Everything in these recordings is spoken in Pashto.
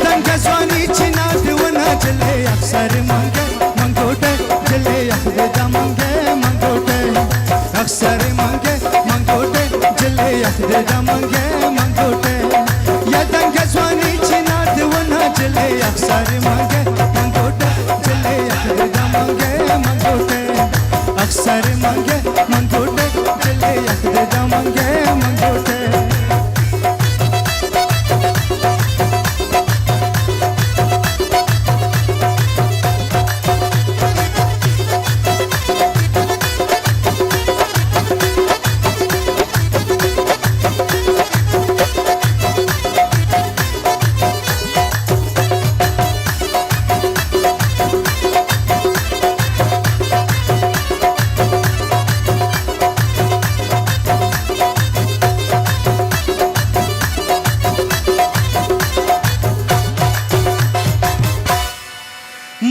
دنګ ځواني چې نادونه جلې اکثر منګه منګوټه جلې اخدې د منګه منګوټه اکثر منګه منګوټه جلې اخدې د منګه منګوټه یا دنګ ځواني چې نادونه جلې اکثر منګه منګوټه جلې اخدې د منګه منګوټه اکثر منګه منګوټه جلې اخدې د منګه منګوټه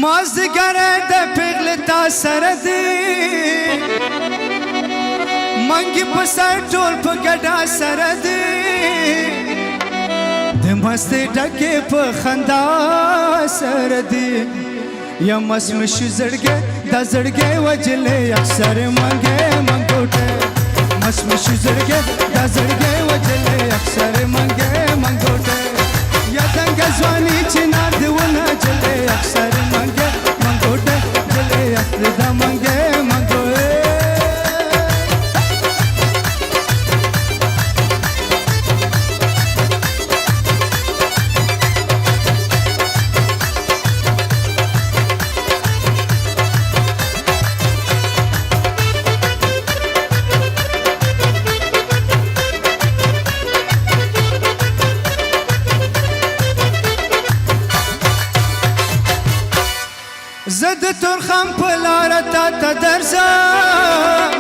مازدګر د پیغل تا سره دی منګي په سر ټول په ګډا سره دی د مست ډکه په خندا سره دی یا مسمش زړګي د زړګي وجلې اکثر منګه منګوټه مسمش زړګي د زړګي وجلې اکثر منګه منګوټه یا دنګ ځواني چې نادونه جلې اکثر منګه منګوټه جلې اخر د منګه منګوټه زد ترخم پلاره تا تا درزم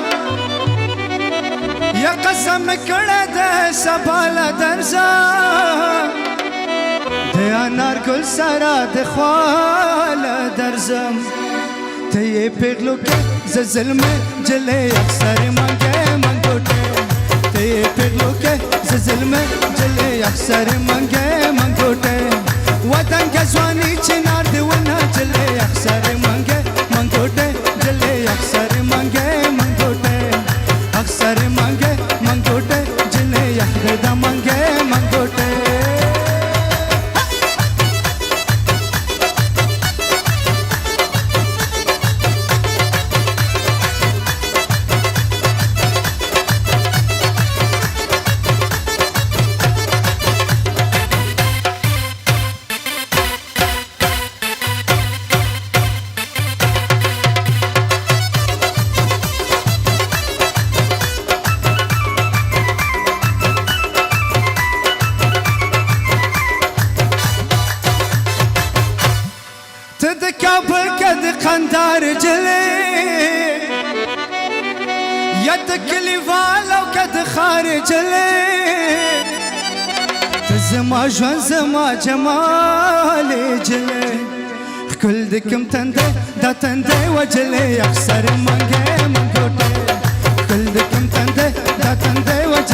یا قسم کړه د سباله درزم د انار ګل سره د خواله درزم ته یې پیغلو کې ز ظلمه جلې اکثر منګه منګوټه ته یې پیغلو کې ز ظلمه جلې اکثر منګه منګوټه وطن کې ځواني چې نار دی ونه جلې اکثر منګه منګوټه جلې اکثر منګه منګوټه اکثر منګه منګوټه جلې اخر د منګه منګوټه کابل کد خندار جلے یا کلی والو کد خار جلے زما ژوند زما جمال جلے کل دکم تنده دا تنده وجلے اکثر منګه منګوټه کل دکم تنده دا تنده وجلے